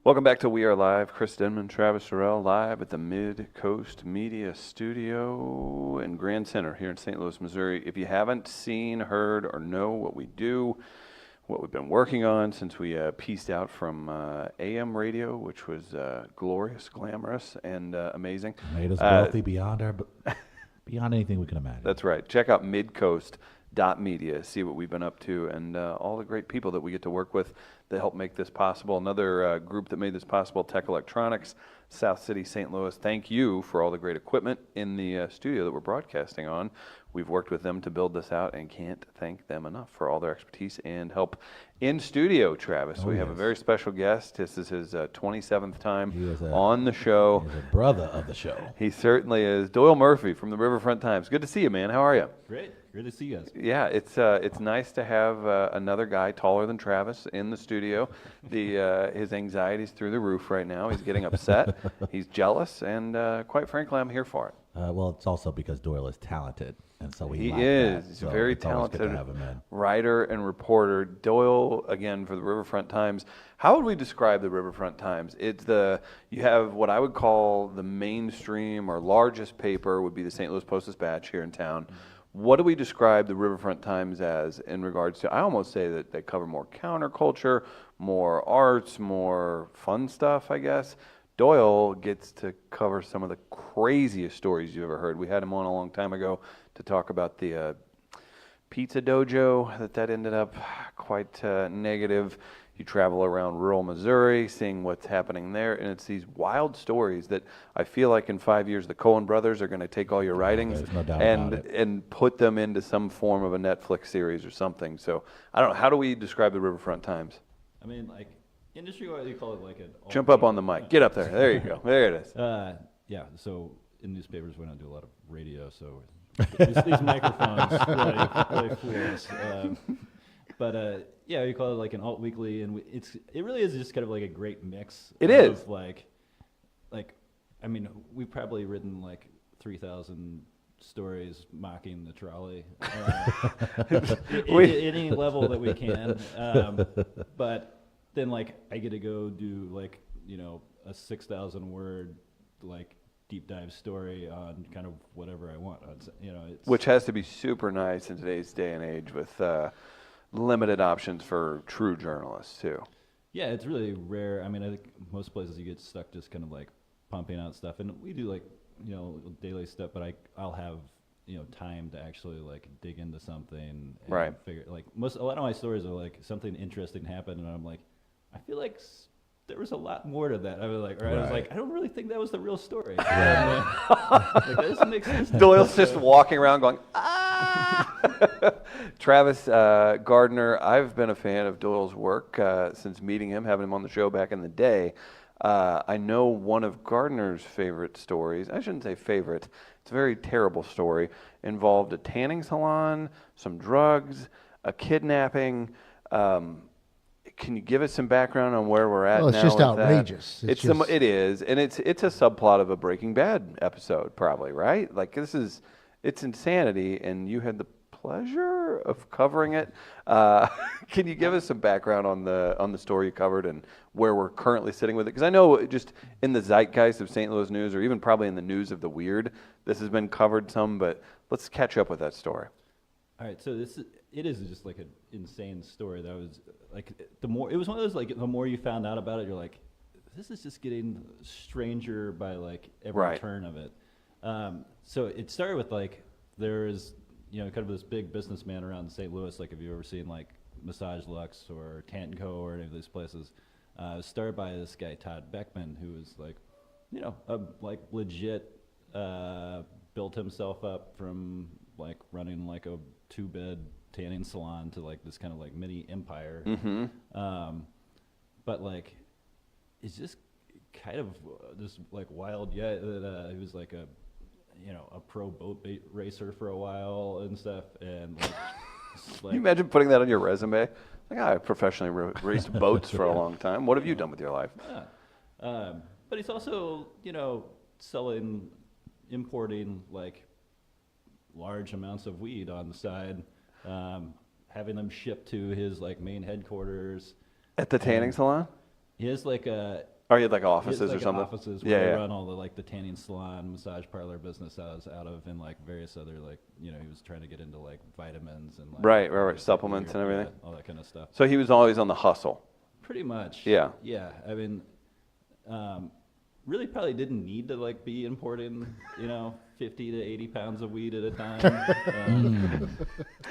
Welcome back to We Are Live. Chris Denman, Travis Sorrell, live at the Mid-Coast Media Studio in Grand Center here in St. Louis, Missouri. If you haven't seen, heard, or know what we do, what we've been working on since we pieced out from AM radio, which was glorious, glamorous, and amazing. Made us wealthy beyond anything we can imagine. That's right. Check out midcoast.media, see what we've been up to, and all the great people that we get to work with that help make this possible. Another group that made this possible, Tech Electronics, South City, St. Louis. Thank you for all the great equipment in the studio that we're broadcasting on. We've worked with them to build this out and can't thank them enough for all their expertise and help in studio, Travis. We have a very special guest. This is his 27th time on the show. He's a brother of the show. He certainly is. Doyle Murphy from the Riverfront Times. Good to see you, man. How are you? Great. Good to see you guys. Yeah, it's nice to have another guy taller than Travis in the studio. His anxiety's through the roof right now. He's getting upset. He's jealous, and quite frankly, I'm here for it. Well, it's also because Doyle is talented, and so he is. He's a very talented writer and reporter. Doyle, again, for the Riverfront Times. How would we describe the Riverfront Times? You have what I would call the mainstream or largest paper would be the St. Louis Post-Dispatch here in town. What do we describe the Riverfront Times as in regards to, I almost say that they cover more counterculture, more arts, more fun stuff, I guess. Doyle gets to cover some of the craziest stories you've ever heard. We had him on a long time ago to talk about the pizza dojo that ended up quite negative. You travel around rural Missouri, seeing what's happening there, and it's these wild stories that I feel like in 5 years the Coen brothers are going to take all your writings and put them into some form of a Netflix series or something. So I don't know. How do we describe the Riverfront Times? I mean, like industry-wise, you call it like an. Jump up on the mic. Get up there. There you go. There it is. Yeah. So in newspapers, we don't do a lot of radio, so these microphones really fool us. But yeah, you call it like an alt weekly, and it really is just kind of like a great mix. It is like I mean, we've probably written like 3,000 stories mocking the trolley at any level that we can. But then like I get to go do like a 6,000 word like deep dive story on kind of whatever I want. Which has to be super nice in today's day and age with limited options for true journalists too. Yeah, it's really rare. I mean, I think most places you get stuck just kind of like pumping out stuff, and we do like daily stuff. But I'll have time to actually like dig into something and figure like a lot of my stories are like something interesting happened, and I'm like, I feel like there was a lot more to that. I was like, I was like, I don't really think that was the real story. Like, that doesn't make sense. Doyle's just walking around going, ah. Travis Gardner, I've been a fan of Doyle's work since meeting him, having him on the show back in the day. I know one of Gardner's favorite stories, I shouldn't say favorite, it's a very terrible story, involved a tanning salon, some drugs, a kidnapping. Can you give us some background on where we're at now? Well, it's just outrageous. It is, and it's a subplot of a Breaking Bad episode, probably, right? Like it's insanity, and you had the pleasure of covering it. Can you give us some background on the story you covered and where we're currently sitting with it? Because I know just in the zeitgeist of St. Louis news, or even probably in the news of the weird, this has been covered some, but let's catch up with that story. All right, so it is just like an insane story. That was like it was one of those like the more you found out about it, you're like, this is just getting stranger by like every turn of it. So it started with like there's kind of this big businessman around St. Louis. Like, have you ever seen like Massage Lux or Tanton Co. or any of these places? It was started by this guy Todd Beckman, who was like, like legit built himself up from like running like a 2-bed tanning salon to like this kind of like mini empire. Mm-hmm. But like, it's just kind of this like wild. Yeah, he was like a pro boat racer for a while and stuff. And like, can you imagine putting that on your resume? Like, I professionally raced boats for a long time. What have you done with your life? Yeah. But he's also importing like large amounts of weed on the side, having them shipped to his like main headquarters at the tanning salon. He has like Are you like offices It's or like something? offices where they run all the like the tanning salon, massage parlor business out of, and like various other like he was trying to get into like vitamins and like Right. Supplements and everything. all that kind of stuff. So he was always on the hustle. Pretty much. Yeah. Yeah. I mean, really probably didn't need to like be importing 50 to 80 pounds of weed at a time.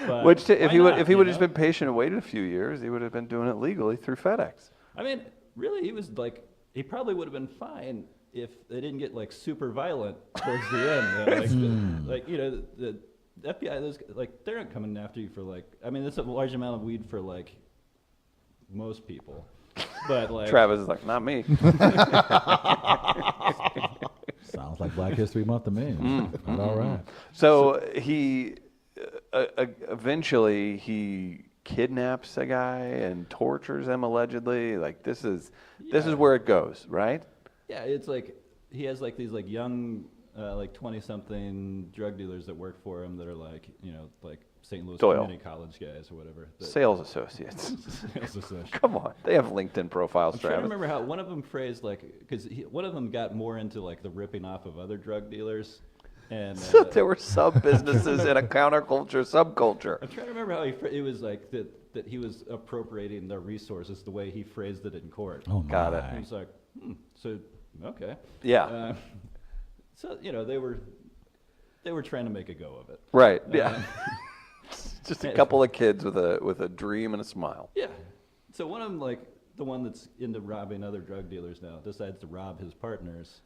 But Which if he would have just know? been patient and waited a few years, he would have been doing it legally through FedEx. I mean, really, he was like, he probably would have been fine if they didn't get like super violent towards the end. The FBI, those like they aren't coming after you for like. I mean, that's a large amount of weed for like most people, but like Travis is like, not me. Sounds like Black History Month to me. But all right. So he eventually he kidnaps a guy and tortures him allegedly. Like this is where it goes, right? Yeah, it's like he has like these like young like 20-something drug dealers that work for him that are like like St. Louis Doyle. Community College guys or whatever. Sales associates. Sales associates. Come on, they have LinkedIn profiles, I'm trying to Travis. remember how one of them phrased like because one of them got more into like the ripping off of other drug dealers, and There were sub businesses in a counterculture subculture. I'm trying to remember how it was like that he was appropriating their resources the way he phrased it in court. Oh, my. Got it. And he's like, so okay, Yeah. so they were trying to make a go of it. Right. Yeah. Just a couple of kids with a dream and a smile. Yeah. So one of them, like the one that's into robbing other drug dealers now, decides to rob his partners,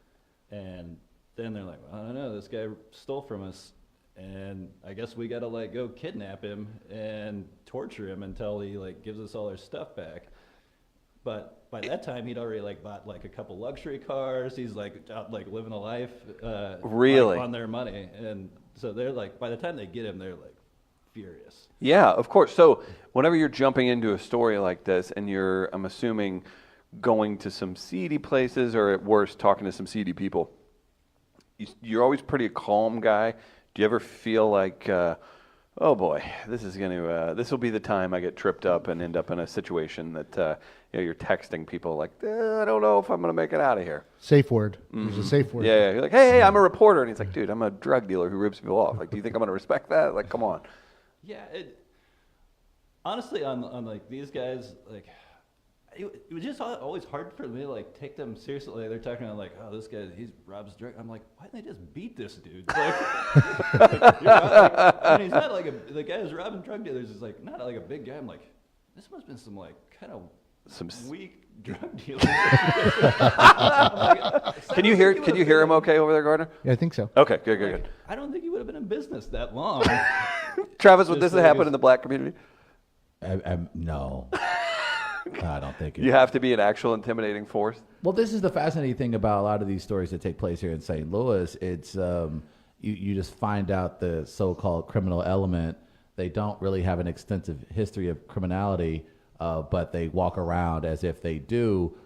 and then they're like, well, I don't know, this guy stole from us, and I guess we got to like go kidnap him and torture him until he like gives us all our stuff back. But by that time, he'd already like bought like a couple luxury cars. He's like out like living a life, Really? like, on their money, and so they're like, by the time they get him, they're like furious. Yeah, of course. So whenever you're jumping into a story like this and you're, I'm assuming, going to some seedy places or at worst talking to some seedy people, you're always pretty calm guy. Do you ever feel like, oh boy, this will be the time I get tripped up and end up in a situation that you're texting people like, I don't know if I'm going to make it out of here. Safe word. There's a safe word. Yeah, you're like, hey, I'm a reporter. And he's like, dude, I'm a drug dealer who rips people off. Like, do you think I'm going to respect that? Like, come on. Yeah, honestly, on like these guys, like it was just always hard for me to like take them seriously. Like, they're talking about like, oh, this guy he robs drug. I'm like, why didn't they just beat this dude? Like, I mean, he's not like the guy who's robbing drug dealers is like not like a big guy. I'm like, this must have been some like kind of Some weak drug dealers. Can you hear him okay over there, Gardner? Yeah, I think so. Okay, good. I don't think he would have been in business that long. Travis, would this Just have like happened in the black community? No. I don't think it. You have to be an actual intimidating force. Well, this is the fascinating thing about a lot of these stories that take place here in St. Louis. It's you just find out the so-called criminal element. They don't really have an extensive history of criminality, but they walk around as if they do.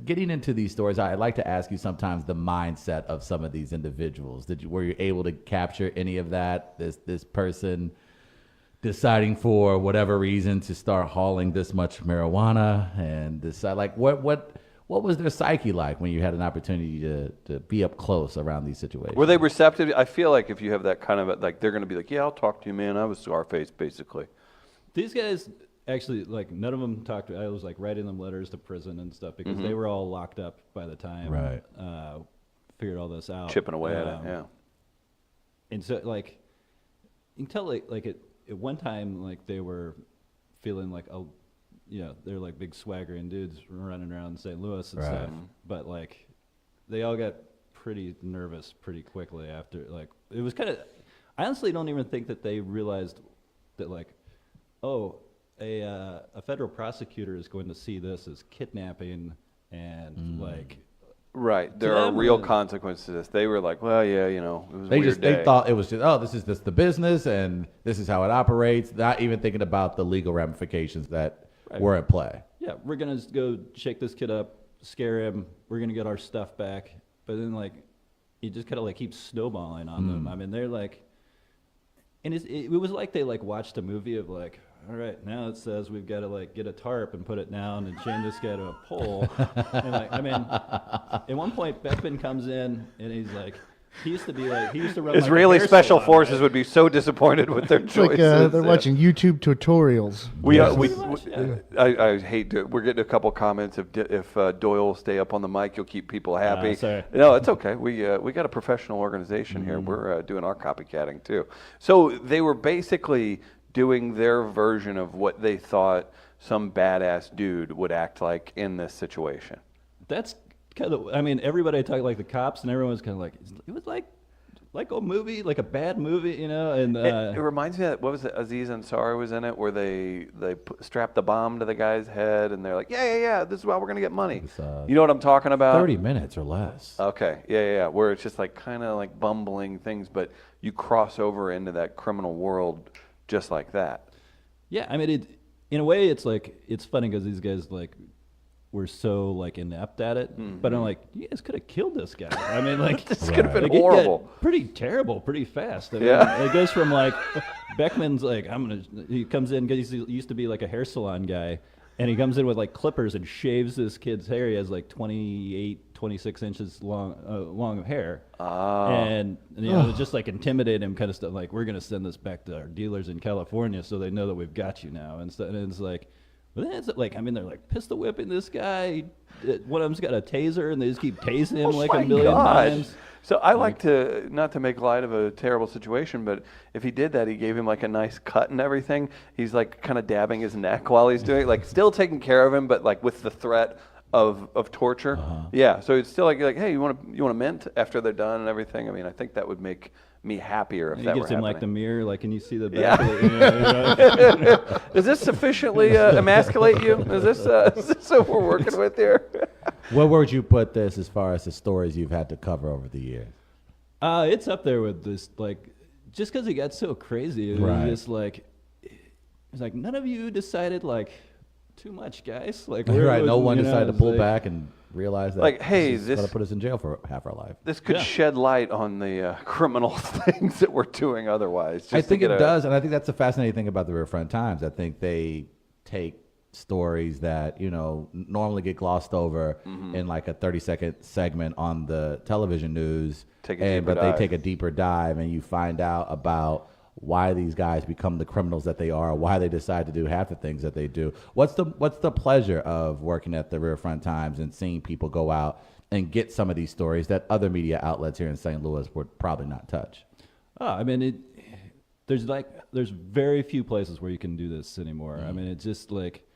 Getting into these stories, I'd like to ask you sometimes the mindset of some of these individuals. Were you able to capture any of that? This person deciding for whatever reason to start hauling this much marijuana and decide like what was their psyche like when you had an opportunity to be up close around these situations? Were they receptive? I feel like if you have that kind of like, they're going to be like, yeah, I'll talk to you, man. I was Scarface, basically. These guys actually, like, none of them talked to. I was like writing them letters to prison and stuff because they were all locked up by the time. Right. Figured all this out. Chipping away at it, yeah. And so, like, you can tell, like at one time, like they were feeling like, they're like big swaggering dudes running around St. Louis and stuff. But like, they all got pretty nervous pretty quickly after. Like, it was kind of. I honestly don't even think that they realized that like, oh, a federal prosecutor is going to see this as kidnapping and like. Right. There are real consequences to this. They were like, well, yeah, it was a weird day. They thought it was just, this is just the business and this is how it operates, not even thinking about the legal ramifications that were at play. Yeah, we're going to go shake this kid up, scare him, we're going to get our stuff back. But then, like, it just kind of, like, keeps snowballing on them. I mean, they're like, and it was like they, like, watched a movie of, like, all right, now it says we've got to like get a tarp and put it down and chain this guy to a pole. And like, I mean, at one point Beckman comes in and he's like, he used to run Israeli like a hair special salon, forces right? would be so disappointed with their It's like choices. they're watching YouTube tutorials. I hate to. We're getting a couple comments. If Doyle will stay up on the mic, you'll keep people happy. Sorry. No, it's okay. We got a professional organization here. We're doing our copycatting too. So they were basically doing their version of what they thought some badass dude would act like in this situation. That's kind of, I mean, everybody I talked like the cops and everyone was kind of like, it was like a movie, like a bad movie, you know. And it reminds me of, what was it, Aziz Ansari was in it, where they strapped the bomb to the guy's head and they're like, yeah, this is why we're gonna get money. You know what I'm talking about? 30 minutes or less. Okay, yeah, where it's just like kind of like bumbling things, but you cross over into that criminal world just like that. Yeah, I mean, in a way, it's like, it's funny because these guys like were so like inept at it, but I'm like, you guys could have killed this guy. I mean, like This could have been like, it got horrible. pretty terrible, pretty fast. I mean, Yeah. it goes from like Beckman's like, he comes in because he used to be like a hair salon guy, and he comes in with like clippers and shaves this kid's hair. He has like 28, 26 inches long hair, and you know, just like intimidate him, kind of stuff. Like, we're gonna send this back to our dealers in California so they know that we've got you now, and it's like. But then it's like, I mean, they're like pistol whipping this guy. One of them's got a taser, and they just keep tasing him like a million times. So I like to, not to make light of a terrible situation, but if he did that, he gave him like a nice cut and everything. He's like kind of dabbing his neck while he's doing it, like still taking care of him, but like with the threat of torture. Yeah, so it's still like, hey, you want a mint after they're done and everything? I mean, I think that would make me happier if He that were gives him happening. like the mirror, like, can you see the Yeah. back of it? Does this sufficiently emasculate you? Is this what we're working with here? Where would you put this as far as the stories you've had to cover over the years? It's up there with this, like, just because it got so crazy. It was just like, it's like, none of you decided, like, too much, guys. Like, You're right. No one you know, decided to it's pull like- back and realize that, Like, hey, this is this- going to put us in jail for half our life. This could Yeah. shed light on the criminal things that we're doing otherwise. just I to think it get does, and I think that's the fascinating thing about the Riverfront Times. I think they take stories that, you know, normally get glossed over in like a 30-second segment on the television news, but they take a deeper dive, and you find out about why these guys become the criminals that they are, why they decide to do half the things that they do. What's the pleasure of working at the Riverfront Times and seeing people go out and get some of these stories that other media outlets here in St. Louis would probably not touch? Oh, I mean, there's very few places where you can do this anymore. I mean, it's just like,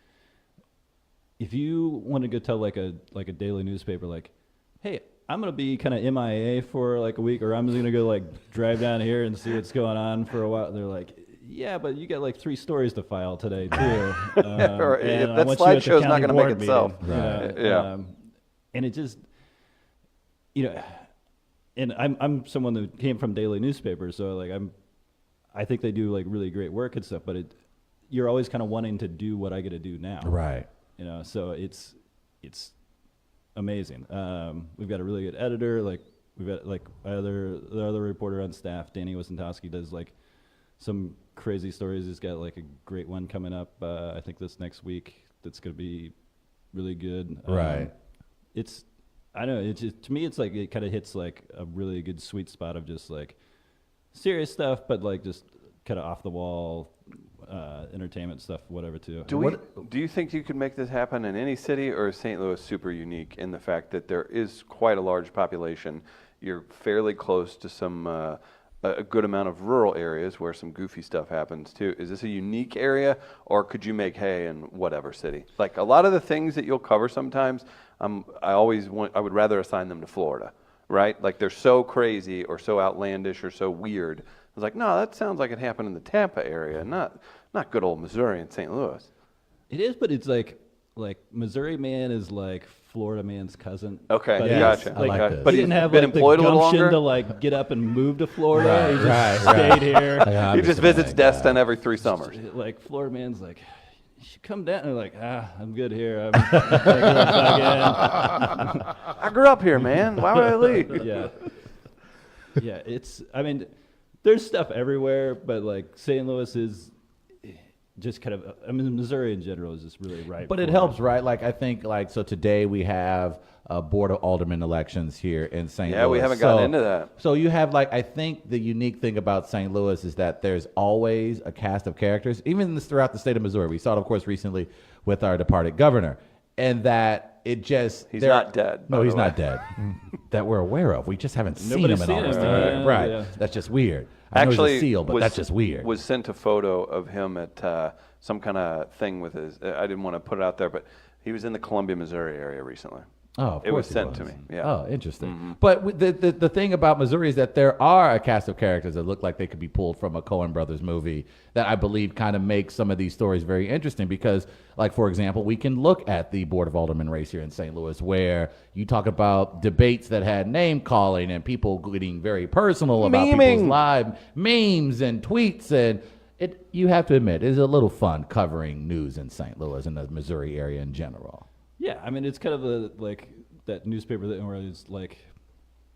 if you want to go tell like a daily newspaper, like, hey, I'm going to be kind of MIA for like a week, or I'm just going to go like drive down here and see what's going on for a while. They're like, yeah, but you got like 3 stories to file today too. Right. And I That want you at the slideshow's not county gonna make board itself. meeting, you know, Right. Yeah. and it just, you know, and I'm someone that came from daily newspapers, so like I think they do like really great work and stuff, but you're always kind of wanting to do what I get to do now. Right. You know, so it's amazing. We've got a really good editor. Like, we've got like the other reporter on staff, Danny Wysentowski, does like some crazy stories. He's got like a great one coming up, I think this next week, that's going to be really good. Right. I don't know, it's just, to me, it's like, it kind of hits like a really good sweet spot of just like serious stuff, but like just kind of off the wall, entertainment stuff, whatever too. Do you think you could make this happen in any city, or is St. Louis super unique in the fact that there is quite a large population? You're fairly close to some a good amount of rural areas where some goofy stuff happens too. Is this a unique area, or could you make hay in whatever city? Like a lot of the things that you'll cover sometimes, I would rather assign them to Florida, right? Like they're so crazy or so outlandish or so weird. I was like, no, that sounds like it happened in the Tampa area, not good old Missouri and St. Louis. It is, but it's like Missouri man is like Florida man's cousin. Okay, but gotcha. Like, I like this. But he he's didn't have been like the employed a little gumption longer? to like get up and move to Florida. Right, He just right, stayed here. Yeah, He just visits Destin every 3 summers. Like Florida man's like, you should come down. And they're like, I'm good here. I'm I grew up here, man. Why would I leave? yeah. I mean, there's stuff everywhere, but like St. Louis is, just kind of, I mean, Missouri in general is just really ripe. But it helps, right? Like, I think, like, so today we have Board of Alderman elections here in St. Louis. Yeah, we haven't gotten into that. So you have, like, I think the unique thing about St. Louis is that there's always a cast of characters, even throughout the state of Missouri. We saw it, of course, recently with our departed governor. And that it just... He's not dead. No, he's not dead. That we're aware of. We just haven't seen him in all this time. Right. Yeah. That's just weird. I know Actually, he's a SEAL, but that's just weird. Was sent a photo of him at some kind of thing with his. I didn't want to put it out there, but he was in the Columbia, Missouri area recently. Oh, of course it was he sent to me. Yeah. Oh, interesting. But the thing about Missouri is that there are a cast of characters that look like they could be pulled from a Coen Brothers movie that I believe kind of makes some of these stories very interesting because, like, for example, we can look at the Board of Aldermen race here in St. Louis where you talk about debates that had name calling and people getting very personal about people's lives, memes and tweets, and you have to admit, it's a little fun covering news in St. Louis and the Missouri area in general. Yeah, I mean, it's kind of like that newspaper that where it's like,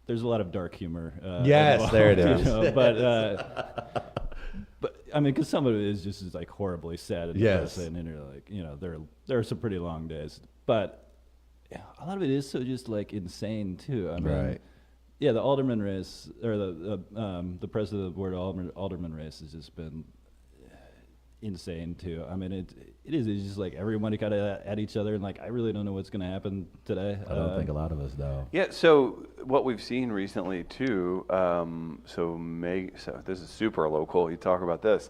there's a lot of dark humor. Yes, involved, there it is. You know, but I mean, because some of it is just like horribly sad and depressing, and you're like, you know, there are some pretty long days, but yeah, a lot of it is so just like insane too. I mean, Right. Yeah, the alderman race or the president of the board of alderman race has just been insane too. I mean, it's just like everybody kind of at each other, and like I really don't know what's going to happen today. I don't think a lot of us know. Yeah. So what we've seen recently too. So this is super local. You talk about this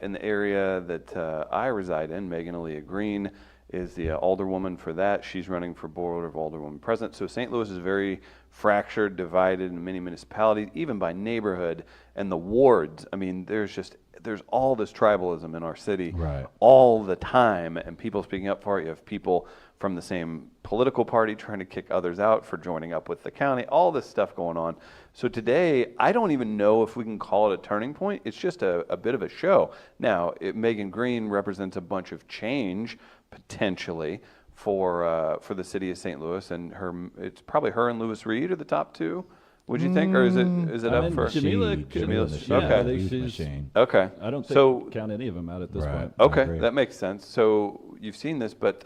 in the area that I reside in. Megan Aaliyah Green is the alderwoman for that. She's running for board of alderwoman president. So St. Louis is very fractured, divided in many municipalities, even by neighborhood and the wards. I mean, there's all this tribalism in our city all the time, and people speaking up for it. You have people from the same political party trying to kick others out for joining up with the county, all this stuff going on. So today, I don't even know if we can call it a turning point. It's just a bit of a show. Now, Megan Green represents a bunch of change, potentially, for the city of St. Louis, and it's probably her and Lewis Reed are the top two. Would you think, or is it up for Jamila? Okay. I think she's okay. I don't think count any of them out at this point. Okay, that makes sense. So you've seen this, but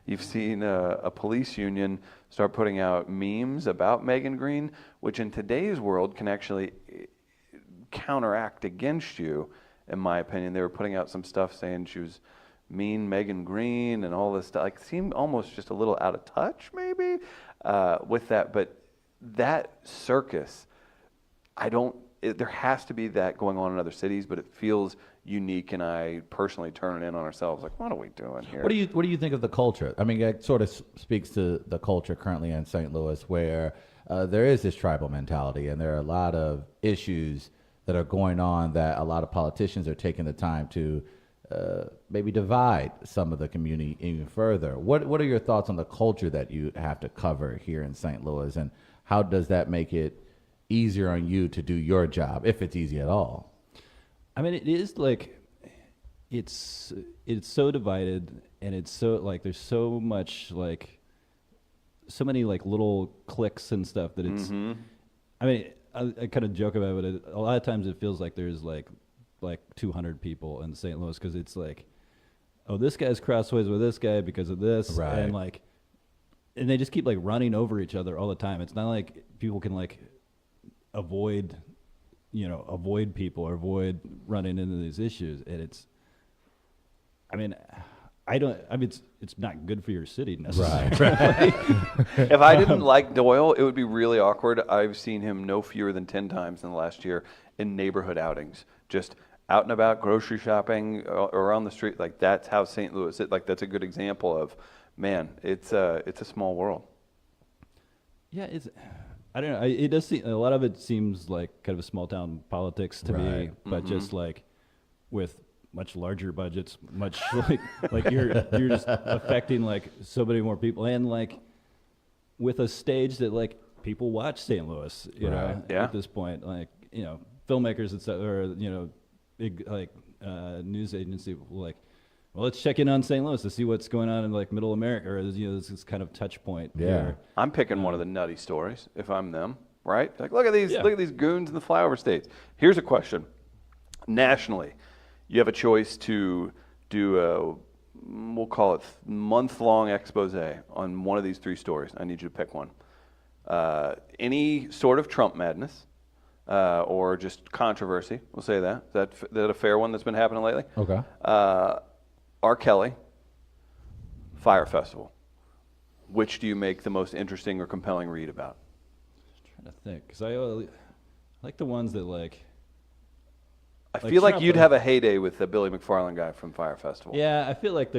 you've seen a police union start putting out memes about Megan Green, which in today's world can actually counteract against you. In my opinion, they were putting out some stuff saying she was mean Megan Green and all this stuff. Like, seemed almost just a little out of touch, maybe, with that. But that circus, there has to be that going on in other cities, but it feels unique, and I personally turn it in on ourselves. Like, what are we doing here? What do you think of the culture? I mean, it sort of speaks to the culture currently in St. Louis, where there is this tribal mentality, and there are a lot of issues that are going on that a lot of politicians are taking the time to maybe divide some of the community even further. What are your thoughts on the culture that you have to cover here in St. Louis, and how does that make it easier on you to do your job, if it's easy at all? I mean, it is like, it's so divided, and it's so like, there's so much like, so many like little cliques and stuff that it's, I mean, I kind of joke about it, but a lot of times it feels like there's like 200 people in St. Louis, because it's like, oh, this guy's crossways with this guy because of this, and like, and they just keep like running over each other all the time. It's not like people can like avoid people or avoid running into these issues. And it's not good for your city necessarily. If I didn't like Doyle, it would be really awkward. I've seen him no fewer than 10 times in the last year in neighborhood outings, just out and about, grocery shopping, or on the street. Like, that's how St. Louis is. Like, that's a good example of, man, it's a small world. Yeah, I don't know. It does seem, a lot of it seems like kind of a small town politics to me, but just like with much larger budgets, much like you're just affecting like so many more people, and like with a stage that like people watch St. Louis, you know, at this point, like, you know, filmmakers and stuff, or, you know, big like news agency like, well, let's check in on St. Louis to see what's going on in like Middle America, or, you know, this kind of touch point. Yeah, I'm picking one of the nutty stories if I'm them, right? Like, look at these goons in the flyover states. Here's a question: nationally, You have a choice to do a, we'll call it month-long expose on one of these 3 stories. I need you to pick one. Any sort of Trump madness, or just controversy. We'll say that. Is that a fair one that's been happening lately? Okay. R. Kelly, Fire Festival. Which do you make the most interesting or compelling read about? I'm trying to think, because I like the ones that like. I feel like you'd have a heyday with the Billy McFarland guy from Fire Festival. Yeah, I feel like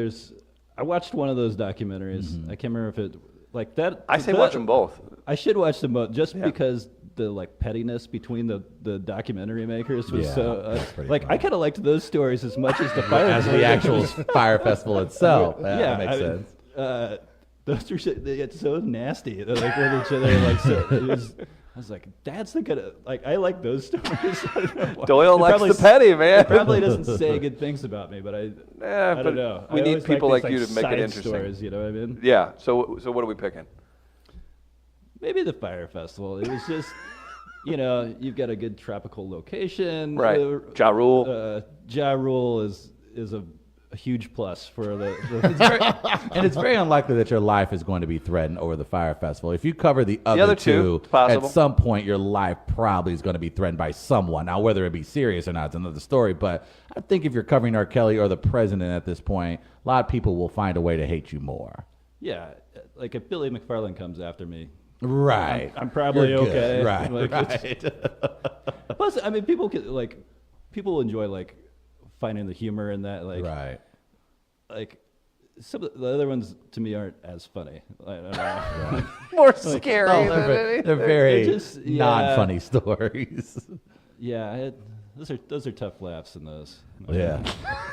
I watched one of those documentaries. I can't remember if it like that. I say watch them both. I should watch them both just because the like pettiness between the documentary makers was so like funny. I kind of liked those stories as much as the fire as the actual Fire Festival itself. That makes sense. Those are they get so nasty. They're like with each other. Like so, I was like, that's the kind of like I like those stories. Doyle likes the petty, man. It probably doesn't say good things about me, but I don't know. We need people like you to make it interesting. Stories, you know what I mean? Yeah. So what are we picking? Maybe the Fire Festival. It was just, you've got a good tropical location. Right. Ja Rule. Ja Rule is a huge plus for the and it's very unlikely that your life is going to be threatened over the Fire Festival. If you cover the other two, at some point your life probably is going to be threatened by someone. Now, whether it be serious or not is another story, but I think if you're covering R. Kelly or the president at this point, a lot of people will find a way to hate you more. Yeah, like if Billy McFarland comes after me, right, I'm probably okay. Right, like, right. Plus, I mean, people enjoy like finding the humor in that, like, right. Like some of the other ones to me aren't as funny. I don't know. Right. More scary. They're very non-funny stories. Yeah, those are tough laughs in those. Yeah,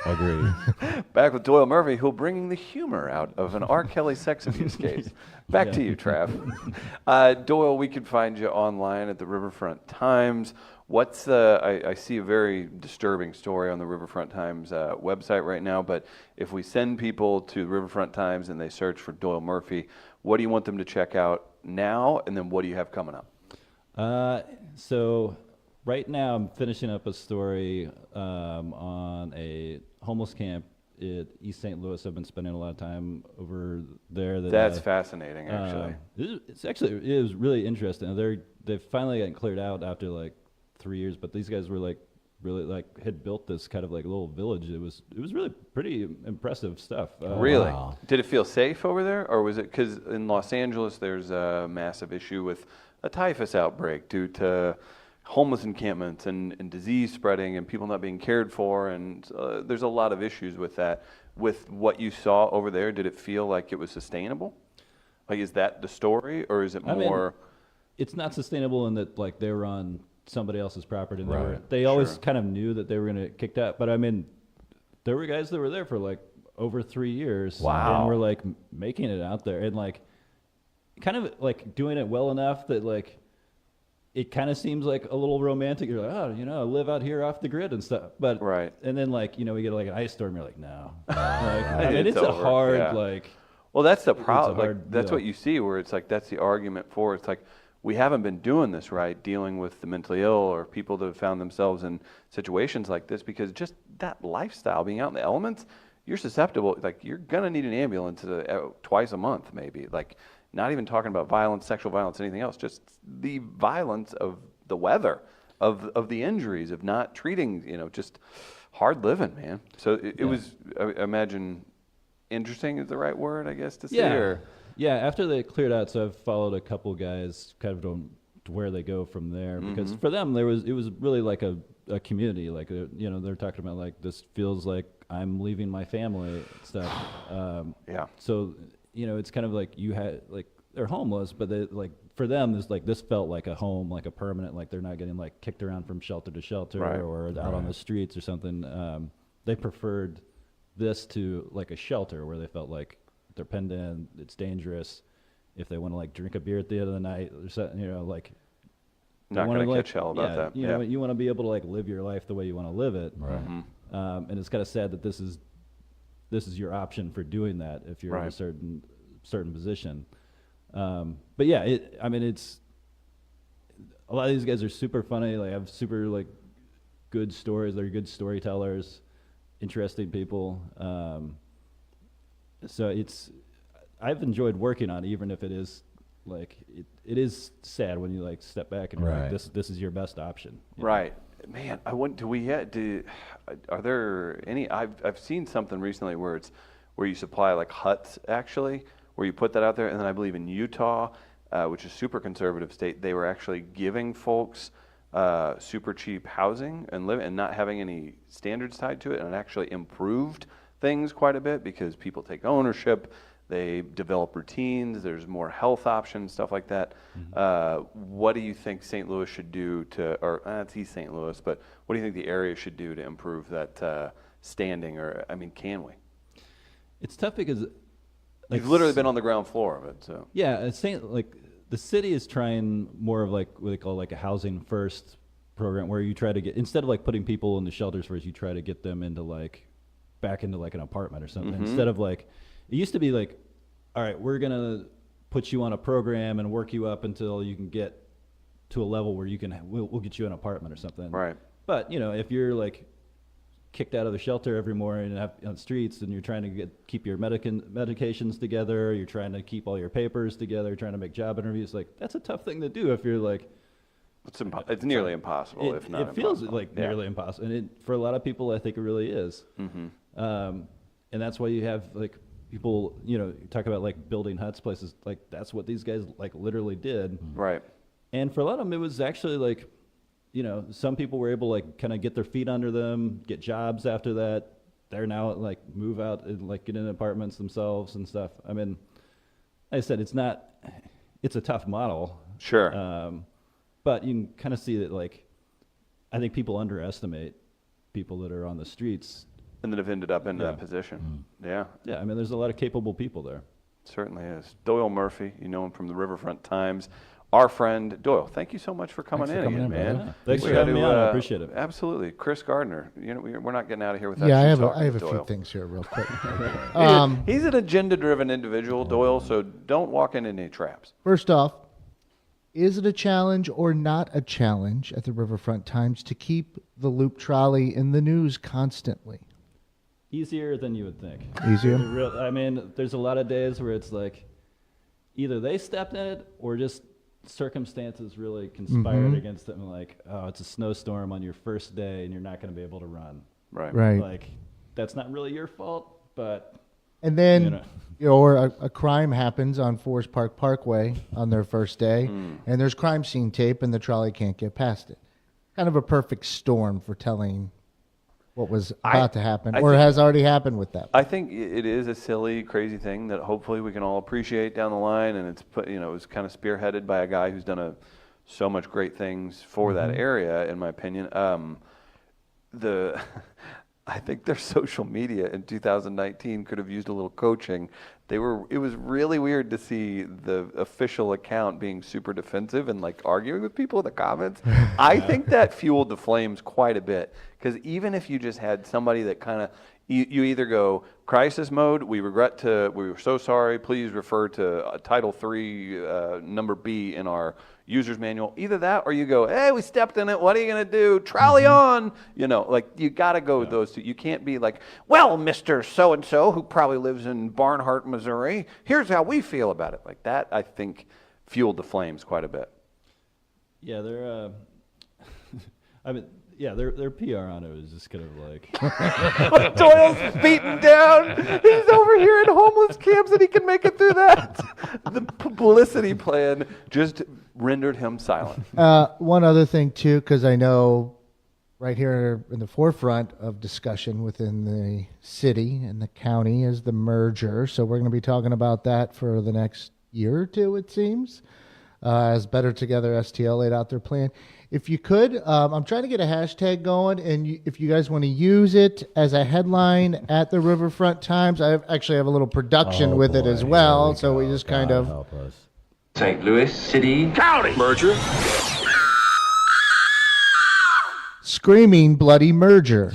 agreed. Back with Doyle Murphy, who'll bring the humor out of an R. Kelly sex abuse case. Back to you, Trav. Doyle, we can find you online at the Riverfront Times. I see a very disturbing story on the Riverfront Times website right now, but if we send people to Riverfront Times and they search for Doyle Murphy, what do you want them to check out now, and then what do you have coming up? So right now I'm finishing up a story on a homeless camp in East St. Louis. I've been spending a lot of time over there. That's fascinating, actually. It was really interesting. They've finally gotten cleared out after like 3 years, but these guys were like really like had built this kind of like little village. It was really pretty impressive stuff. Really? Wow. Did it feel safe over there, or was it because in Los Angeles there's a massive issue with a typhus outbreak due to homeless encampments and disease spreading and people not being cared for, and there's a lot of issues with that. With what you saw over there, did it feel like it was sustainable? Like, is that the story, or is it more? It's not sustainable in that like they were on somebody else's property. And right. they always kind of knew that they were going to get kicked out. But I mean, there were guys that were there for like over 3 years. Wow. And were like making it out there and like kind of like doing it well enough that like it kind of seems like a little romantic. You're like, oh, I live out here off the grid and stuff. But right. And then like, we get like an ice storm. You're like, no. I mean, it's a hard like. Well, that's the problem. Like, that's what you see where it's like that's the argument for. It's like, we haven't been doing this right, dealing with the mentally ill or people that have found themselves in situations like this, because just that lifestyle, being out in the elements, you're susceptible. Like, you're going to need an ambulance twice a month, maybe. Like, not even talking about violence, sexual violence, anything else, just the violence of the weather, of the injuries, of not treating, just hard living, man. So it was, I imagine, interesting is the right word, I guess, to say? Or? Yeah, after they cleared out, so I've followed a couple guys kind of to where they go from there, because for them it was really like a community. Like they're talking about like, this feels like I'm leaving my family and stuff. So it's kind of like you had like they're homeless, but they like for them it's like this felt like a home, like a permanent, like they're not getting like kicked around from shelter to shelter or out on the streets or something. They preferred this to like a shelter where they felt like they're penned in, it's dangerous. If they want to like drink a beer at the end of the night or something, like not going to catch hell about that. You want to be able to like live your life the way you want to live it. Right. And it's kind of sad that this is your option for doing that if you're in a certain position. But yeah, it's a lot of these guys are super funny. Like have super like good stories. They're good storytellers. interesting people. So I've enjoyed working on it, even if it is like it is sad when you like step back and you're like, this is your best option. Right. Man, I went. Are there any? I've seen something recently where you supply like huts actually, where you put that out there, and then I believe in Utah, which is super conservative state, they were actually giving folks super cheap housing and not having any standards tied to it, and it actually improved things quite a bit because people take ownership. They develop routines. There's more health options, stuff like that. What do you think St. Louis should do it's East St. Louis, but what do you think the area should do to improve that standing? Or, I mean, can we? It's tough because you've literally been on the ground floor of it. So yeah, it's saying like the city is trying more of like what they call like a housing first program, where you try to get, instead of like putting people in the shelters first, you try to get them into like back into like an apartment or something. Instead of like, it used to be like, all right, we're going to put you on a program and work you up until you can get to a level where we'll get you an apartment or something. Right. But, if you're like kicked out of the shelter every morning and on the streets and you're trying to keep your medications together, you're trying to keep all your papers together, trying to make job interviews, like that's a tough thing to do if you're like, it's nearly impossible, if not it feels impossible. like nearly impossible. And for a lot of people, I think it really is. And that's why you have like people, you talk about like building huts, places like that's what these guys like literally did. Right. And for a lot of them, it was actually like, some people were able to like kind of get their feet under them, get jobs after that. They're now like move out and like get in apartments themselves and stuff. I mean, like I said, it's a tough model. Sure. But you can kind of see that like, I think people underestimate people that are on the streets. And that have ended up in that position. Yeah. Yeah, I mean, there's a lot of capable people there. Certainly is. Doyle Murphy, you know him from the Riverfront Times. Our friend Doyle, thank you so much for coming in again, man. Yeah. Thanks for having me on. I appreciate it. Absolutely. Chris Gardner, we're not getting out of here without Yeah, you I have a Doyle. few things here real quick. He's an agenda-driven individual, Doyle, so don't walk into any traps. First off, is it a challenge or not a challenge at the Riverfront Times to keep the loop trolley in the news constantly? Easier than you would think. Easier? I mean, there's a lot of days where it's like either they stepped in it or just circumstances really conspired against it, and like, oh, it's a snowstorm on your first day and you're not going to be able to run. Right. Like, that's not really your fault, but... And then, or a crime happens on Forest Park Parkway on their first day, and there's crime scene tape and the trolley can't get past it. Kind of a perfect storm for telling what was about to happen, or has already happened with that. I think it is a silly, crazy thing that hopefully we can all appreciate down the line, and it was kind of spearheaded by a guy who's done so much great things for that area, in my opinion. I think their social media in 2019 could have used a little coaching. It was really weird to see the official account being super defensive and like arguing with people in the comments. I think that fueled the flames quite a bit, because even if you just had somebody that kind of, you either go crisis mode, we were so sorry, please refer to Title 3 number B in our user's manual. Either that, or you go, hey, we stepped in it, what are you going to do? Trolley on! Like you got to go with those two. You can't be like, well, Mr. So-and-so, who probably lives in Barnhart, Missouri, here's how we feel about it. Like that, I think, fueled the flames quite a bit. Yeah, they're, their PR on it was just kind of like... Doyle's beaten down. He's over here in homeless camps and he can make it through that. The publicity plan just rendered him silent. One other thing, too, because I know right here in the forefront of discussion within the city and the county is the merger. So we're going to be talking about that for the next year or two, it seems, as Better Together STL laid out their plan. If you could, I'm trying to get a hashtag going, and if you guys want to use it as a headline at the Riverfront Times, I actually have a little production with it as well, so we just kind of... Help us. St. Louis City County merger. Screaming bloody merger.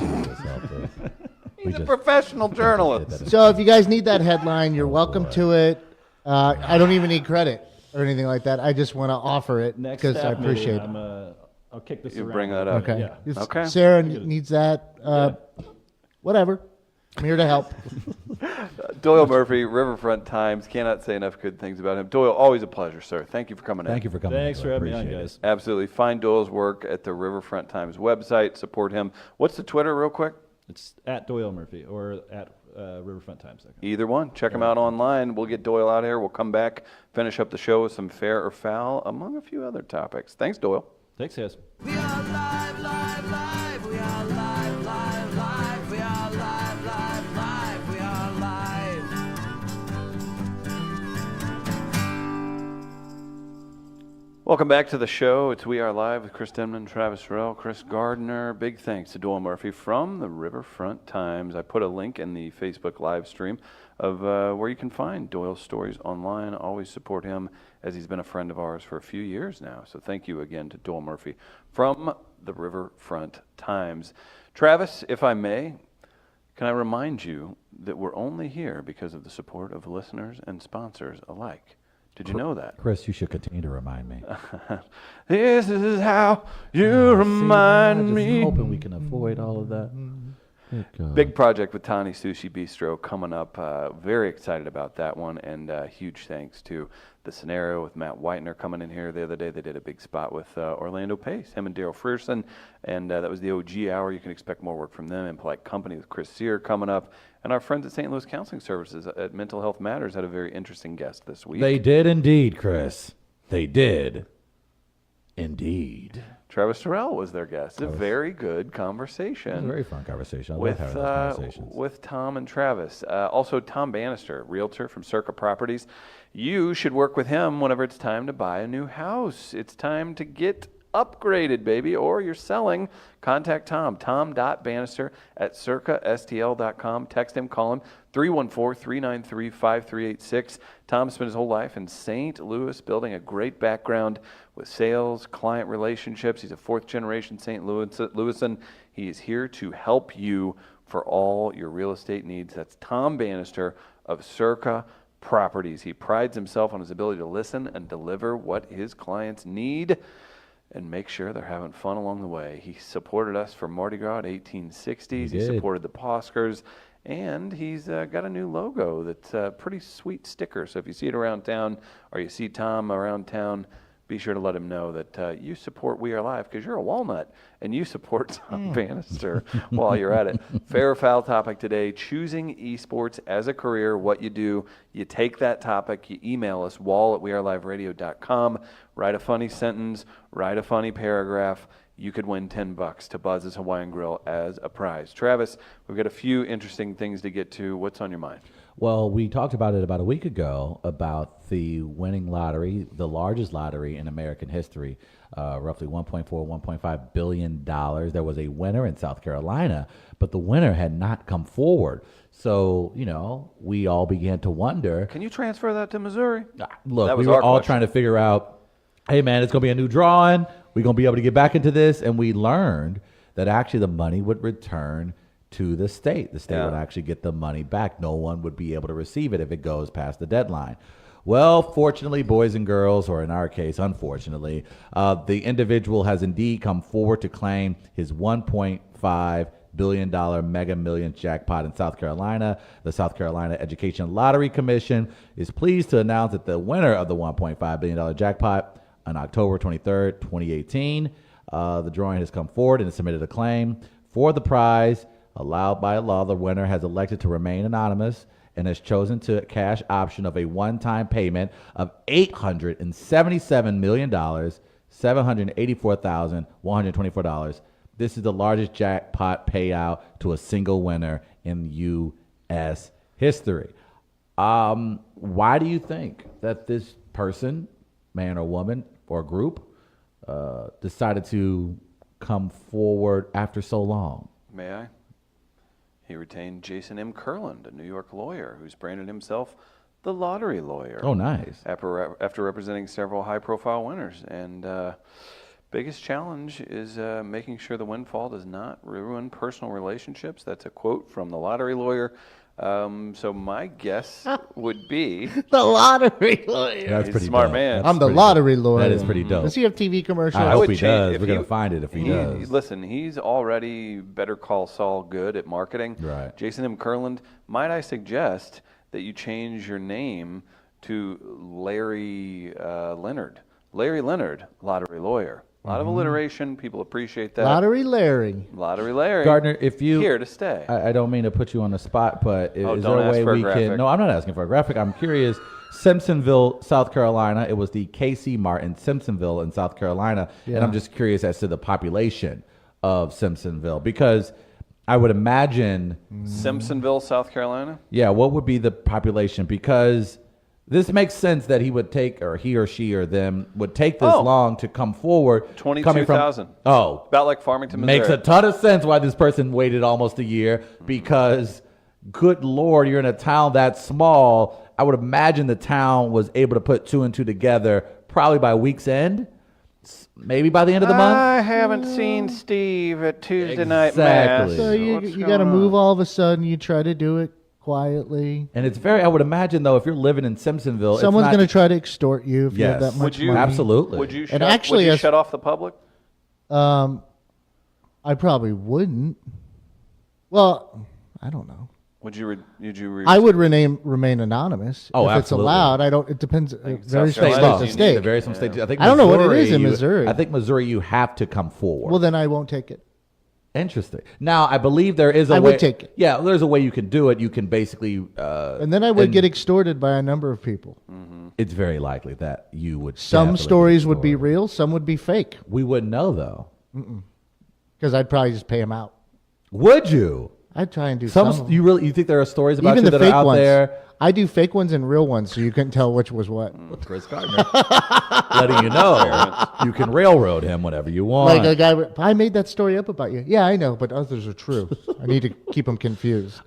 He's a professional journalist. So if you guys need that headline, you're welcome to it. I don't even need credit or anything like that. I just want to offer it because I appreciate it. I'll kick this You around. bring that up. Okay. Yeah. Okay. Sarah needs that. whatever. I'm here to help. Doyle Murphy, Riverfront Times. Cannot say enough good things about him. Doyle, always a pleasure, sir. Thank you for coming in. Thank you for coming. Thanks for having me on, Appreciate guys. Absolutely. Find Doyle's work at the Riverfront Times website. Support him. What's the Twitter, real quick? It's at Doyle Murphy or at riverfronttimes.com. Either one. Check him out online. We'll get Doyle out here. We'll come back, finish up the show with some fair or foul, among a few other topics. Thanks, Doyle. Thanks, guys. We are live, live, live. We are live, live, live. We are live, live, live. We are live. Welcome back to the show. It's We Are Live with Chris Denman, Travis Terrell, Chris Gardner. Big thanks to Doyle Murphy from the Riverfront Times. I put a link in the Facebook live stream of where you can find Doyle's stories online. Always support him, as he's been a friend of ours for a few years now. So thank you again to Doyle Murphy from the Riverfront Times. Travis, if I may, can I remind you that we're only here because of the support of listeners and sponsors alike. Did you know that? Chris, you should continue to remind me. This is how you remind me. I'm hoping we can avoid all of that. Big project with Tani Sushi Bistro coming up. Very excited about that one, and huge thanks to the Scenario with Matt Whitener coming in here the other day. They did a big spot with Orlando Pace, him and Daryl Frierson, and that was the OG Hour. You can expect more work from them. Impolite Company with Chris Sear coming up, and our friends at St. Louis Counseling Services at Mental Health Matters had a very interesting guest this week. They did indeed, Chris. They did indeed. Travis Terrell was their guest. A very good conversation. It was a very fun conversation. I With, love having those conversations. with Tom and Travis. Also, Tom Bannister, realtor from Circa Properties. You should work with him whenever it's time to buy a new house. It's time to get upgraded, baby, or you're selling. Contact Tom, tom.bannister@circastl.com. Text him, call him, 314-393-5386. Tom spent his whole life in St. Louis building a great background with sales, client relationships. He's a fourth-generation St. Louisan. He is here to help you for all your real estate needs. That's Tom Bannister of Circa Properties. He prides himself on his ability to listen and deliver what his clients need and make sure they're having fun along the way. He supported us for Mardi Gras at 1860s. He supported the Poskers. And he's got a new logo that's a pretty sweet sticker. So if you see it around town or you see Tom around town, be sure to let him know that you support We Are Live because you're a walnut and you support Tom Bannister while you're at it. Fair or foul topic today, choosing esports as a career. What you do, you take that topic, you email us, wall@weareliveradio.com, write a funny sentence, write a funny paragraph. You could win $10 to Buzz's Hawaiian Grill as a prize. Travis, we've got a few interesting things to get to. What's on your mind? Well, we talked about it about a week ago about the winning lottery, the largest lottery in American history, roughly $1.4, $1.5 billion. There was a winner in South Carolina, but the winner had not come forward. So, we all began to wonder. Can you transfer that to Missouri? Look, we were all trying to figure out, hey, man, it's going to be a new drawing. We're going to be able to get back into this. And we learned that actually the money would return to the state. The state would actually get the money back. No one would be able to receive it if it goes past the deadline. Well, fortunately, boys and girls, or in our case, unfortunately, the individual has indeed come forward to claim his $1.5 billion Mega Millions jackpot in South Carolina. The South Carolina Education Lottery Commission is pleased to announce that the winner of the $1.5 billion jackpot on October 23rd, 2018, the drawing has come forward and has submitted a claim for the prize. Allowed by law, the winner has elected to remain anonymous and has chosen to cash option of a one-time payment of $877,784,124. This is the largest jackpot payout to a single winner in U.S. history. Why do you think that this person, man or woman or group, decided to come forward after so long? May I? He retained Jason M. Kurland, a New York lawyer who's branded himself the lottery lawyer. Oh, nice. After representing several high-profile winners. And biggest challenge is making sure the windfall does not ruin personal relationships. That's a quote from the lottery lawyer. So my guess would be The lottery lawyer. That's He's pretty a smart dope. man. That's I'm the pretty lottery dope. lawyer. That is pretty dope. Does he have TV commercials? I hope would he change- does. if We're gonna he- find it if he does. Listen, he's already Better Call Saul good at marketing. Right. Jason M. Kurland, might I suggest that you change your name to Larry Leonard? Larry Leonard, lottery lawyer. A lot of alliteration. People appreciate that. Lottery Larry. Lottery Larry. Gardner, if you here to stay. I don't mean to put you on the spot, but is Oh, there don't a ask way for a we graphic. can? No, I'm not asking for a graphic. I'm curious. Simpsonville, South Carolina. It was the KC Martin, Simpsonville in South Carolina, and I'm just curious as to the population of Simpsonville because I would imagine, Simpsonville, South Carolina. yeah, what would be the population? Because this makes sense that he would take, or he or she or them would take this Oh. long to come forward. coming from- 22,000. Oh, About like Farmington, Missouri. makes a ton of sense why this person waited almost a year because, good Lord, you're in a town that small. I would imagine the town was able to put two and two together probably by week's end, maybe by the end of the month. I haven't seen Steve at Tuesday night Exactly. mass. So you What's got to going move on? all of a sudden. You try to do it quietly. And it's very, I would imagine though, if you're living in Simpsonville, Someone's it's going to not, try to extort you if you have Yes. that much Would you- money. absolutely. Would you, And shut, actually, would you as- shut off the public? I probably wouldn't. Well, I don't know. Would you? I would remain anonymous Oh, if it's absolutely. allowed. I don't. It depends. It varies from Carolina, state you to need state. It varies from state to- I think I don't know what it is in you- Missouri. I think Missouri, you have to come forward. Well, then I won't take it. Interesting. Now, I believe there is a I way. would take it. Yeah, there's a way you can do it. You can basically. And then I would get extorted by a number of people. It's very likely that you would. Some definitely stories get would be extorted. real. Some would be fake We wouldn't know though. because I'd probably just pay them out. Would you? I'd try and do some. of them. You think there are stories about Even you the that fake are out ones. there? I do fake ones and real ones, so you couldn't tell which was what. Chris Gardner, letting you know you can railroad him whenever you want. Like a guy, I made that story up about you. Yeah, I know, but others are true. I need to keep them confused.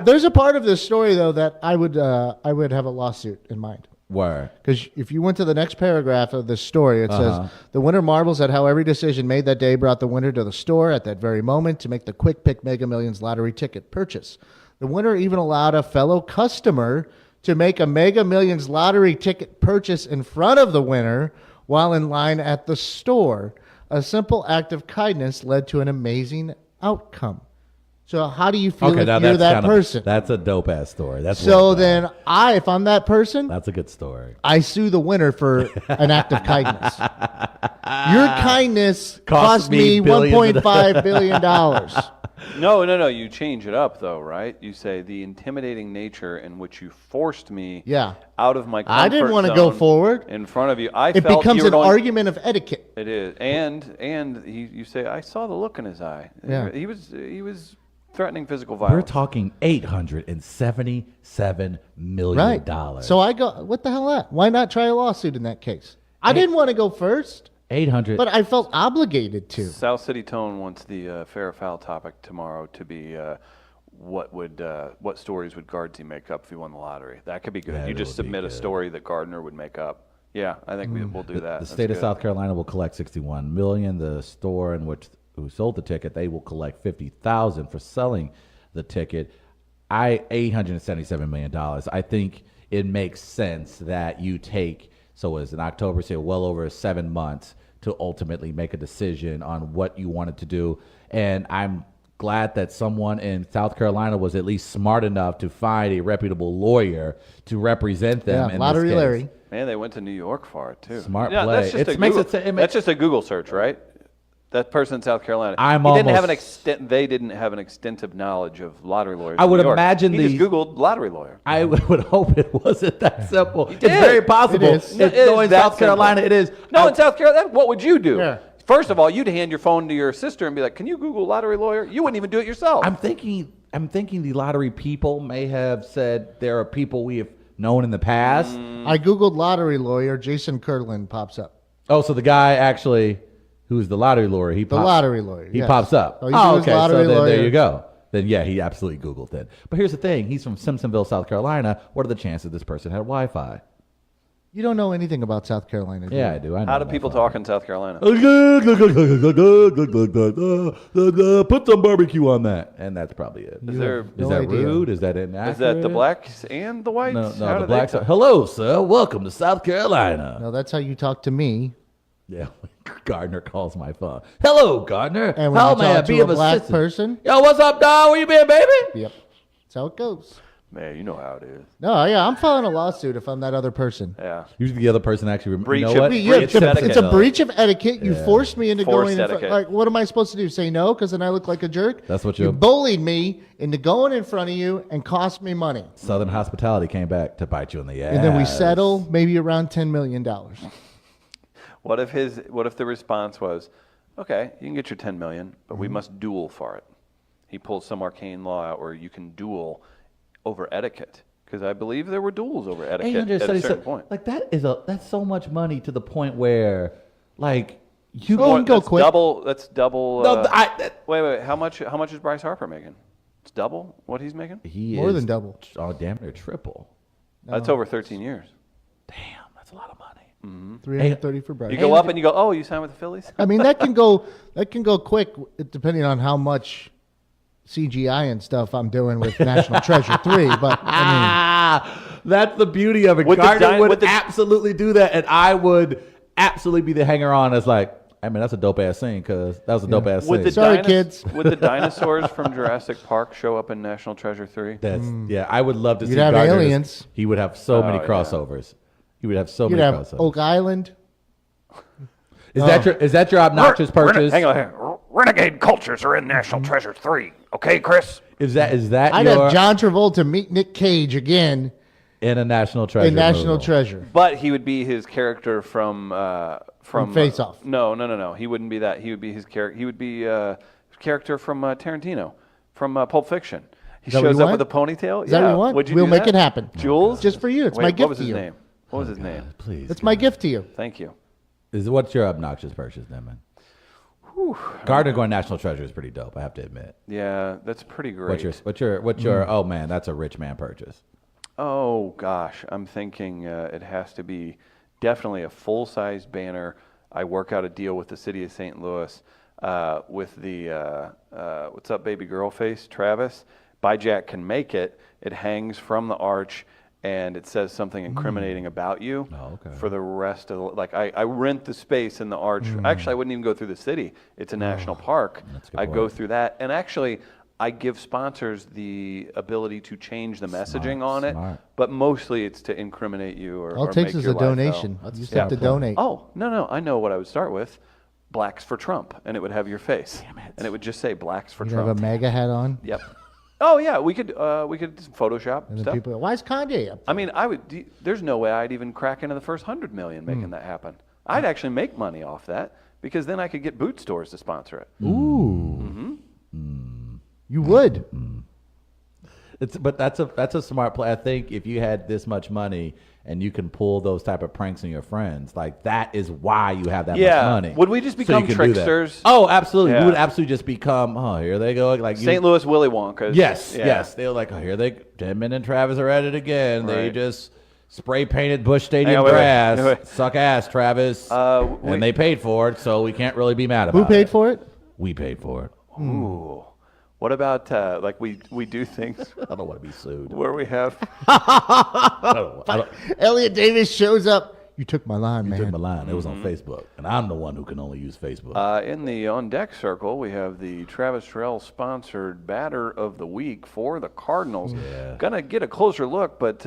There's a part of this story though that I would have a lawsuit in mind. Word. Because if you went to the next paragraph of this story, it says, the winner marvels at how every decision made that day brought the winner to the store at that very moment to make the quick pick Mega Millions lottery ticket purchase. The winner even allowed a fellow customer to make a Mega Millions lottery ticket purchase in front of the winner while in line at the store. A simple act of kindness led to an amazing outcome. So how do you feel if now you're that kind of- person? That's a dope ass story. That's So well done. then if I'm that person, That's a good story. I sue the winner for an act of kindness. Your kindness cost me billions of $1.5 billion. No. You change it up though, right? You say the intimidating nature in which you forced me Yeah. out of my comfort I didn't want to go zone forward. in front of you. I It felt becomes you were an going, argument of etiquette. It is, and you say I saw the look in his eye. Yeah. He was threatening physical We're violence. talking $877 million. Right. So I go, what the hell that? Why not try a lawsuit in that case? I didn't want to go first, 800. but I felt obligated to. South City Tone wants the fair or foul topic tomorrow to be what stories would Guardsy make up if he won the lottery? That could be good. That You just would be submit a good. story that Gardner would make up. Yeah, I think we'll do that. The That's state of good. South Carolina will collect 61 million. The store in which who sold the ticket, they will collect 50,000 for selling the ticket. $877 million. I think it makes sense that you take, so it's in October, say well over 7 months to ultimately make a decision on what you wanted to do. And I'm glad that someone in South Carolina was at least smart enough to find a reputable lawyer to represent them. Yeah, in Lottery this case. Larry. Man, they went to New York for it too. Smart yeah, play. That's just, It a makes Google, it- it that's just a Google search, right? That person in South Carolina. They didn't have an extensive knowledge of lottery lawyers. I in would New York. imagine he just these- Googled lottery lawyer. I would hope it wasn't that simple. It's did. very possible. It is. It's, It is no, in that South Carolina, simple. it is. No, in South Carolina, what would you do? Yeah. First of all, you'd hand your phone to your sister and be like, "Can you Google lottery lawyer?" You wouldn't even do it yourself. I'm thinking the lottery people may have said there are people we have known in the past. I Googled lottery lawyer. Jason Kurland pops up. Oh, so the guy actually who's the lottery lawyer, he The pops, lottery lawyer. he yes. pops up. So he was okay. lottery So then lawyer. there you go. Then yeah, he absolutely Googled it. But here's the thing: he's from Simpsonville, South Carolina. What are the chances this person had Wi-Fi? You don't know anything about South Carolina, do Yeah, you? I do. I know How do that people far. talk in South Carolina? Put some barbecue on that, and that's probably it. Is there? Is No that idea. rude? Is that inaccurate? Is that the blacks and the whites? No, How no. do The they blacks talk? are. Hello, sir. Welcome to South Carolina. No, that's how you talk to me. Yeah, Gardner calls my phone. Hello, Gardner. And when How you may I talk be to of a black assistance? person, Yo, what's up, dog? Where you been, baby? yep, that's how it goes. Man, you know how it is. No, yeah, I'm filing a lawsuit if I'm that other person. Yeah. Usually the other person actually. Breach you know of- what? Yeah, It's etiquette. a breach of etiquette. You forced me into Forced going in front. etiquette. Like, what am I supposed to do? Say no because then I look like a jerk? That's what you you- bullied me into going in front of you and cost me money. Southern hospitality came back to bite you in the ass. And then we settle maybe around $10 million. What if the response was, okay, you can get your 10 million, but we must duel for it. He pulls some arcane law out where you can duel over etiquette. Because I believe there were duels over etiquette at a certain point. Like that's so much money to the point where, like, you Oh, can go That's quick. double. That's double. No, wait. How much is Bryce Harper making? It's double what he's making. he More is than double. Oh, damn near triple. That's over 13 years. Damn, that's a lot of money. 330 for Bryce. You go up and you go, oh, you signed with the Phillies? I mean, that can go quick depending on how much CGI and stuff I'm doing with National Treasure 3. But That's the beauty of it. With the Gardner dy- would with the- absolutely do that, and I would absolutely be the hanger on. As like, I mean, that's a dope ass scene because that was a dope ass Would scene. the, Sorry, dinos- kids. would the dinosaurs from Jurassic Park show up in National Treasure 3? That's yeah. I would love to You'd see have Gardner's- aliens. He would have so many yeah. crossovers. He would have so you'd many have crossovers. Oak Island. Is that your obnoxious purchase? Hang on. Renegade cultures are in National Treasure 3. Okay, Chris? Is that I'd your have John Travolta meet Nick Cage again in a National Treasure? in National movie? Treasure. But he would be his character from Face Off. No. He wouldn't be that. He would be his character. He would be his character from Tarantino, from Pulp Fiction. He that what shows you up with a want? ponytail. Is that what you want? Would you We'll do make that? it happen. Jules, Just for you. It's Wait, my gift What was to his you. name? What was his name? Please. That's my gift to you. Thank you. What's your obnoxious purchase, then, man? Gardner going National Treasure is pretty dope. I have to admit. Yeah, that's pretty great. What's your? Oh man, that's a rich man purchase. Oh gosh, I'm thinking it has to be definitely a full-size banner. I work out a deal with the city of St. Louis with the what's up, baby girl face, Travis. By Jack can make it. It hangs from the arch, and it says something incriminating about you Oh, okay. for the rest of the, like I rent the space in the arch. Actually, I wouldn't even go through the city. It's a national park. that's a good I go point. through that, and actually, I give sponsors the ability to change the messaging on it, smart. but mostly it's to incriminate you or All or it takes make is your a life hell. donation. That's You just a have to smart plan. donate. Oh no! I know what I would start with. Blacks for Trump, and it would have your face, and it would just say "Blacks for You have a Trump." MAGA hat on. Yep. Oh yeah, we could Photoshop And then stuff. people go, why is Kanye up? I mean, there's no way I'd even crack into the first 100 million making that happen. I'd actually make money off that because then I could get boot stores to sponsor it. Ooh. You would. But that's a smart play. I think if you had this much money and you can pull those type of pranks on your friends, like that is why you have that Yeah. much money. Would we just So you become can do that. tricksters? Oh, absolutely. Yeah. We would absolutely just become. Oh, here they go. Like St. Louis Willy Wonka. Yes, Yeah. yes. They were like, oh, here they. Denman and Travis are at it again. They Right. just spray painted Bush Stadium on, wait. grass. Suck ass, Travis. we- and they paid for it, so we can't really be mad about it. Who paid for it? We paid for it. Ooh. What about like we do things I don't want to be sued. where we have I don't, Elliot Davis shows up. You took my line, you man. took my line. It was Mm-hmm. on Facebook, and I'm the one who can only use Facebook. in the on deck circle we have the Travis Terrell sponsored batter of the week for the Cardinals. Yeah. Gonna get a closer look, but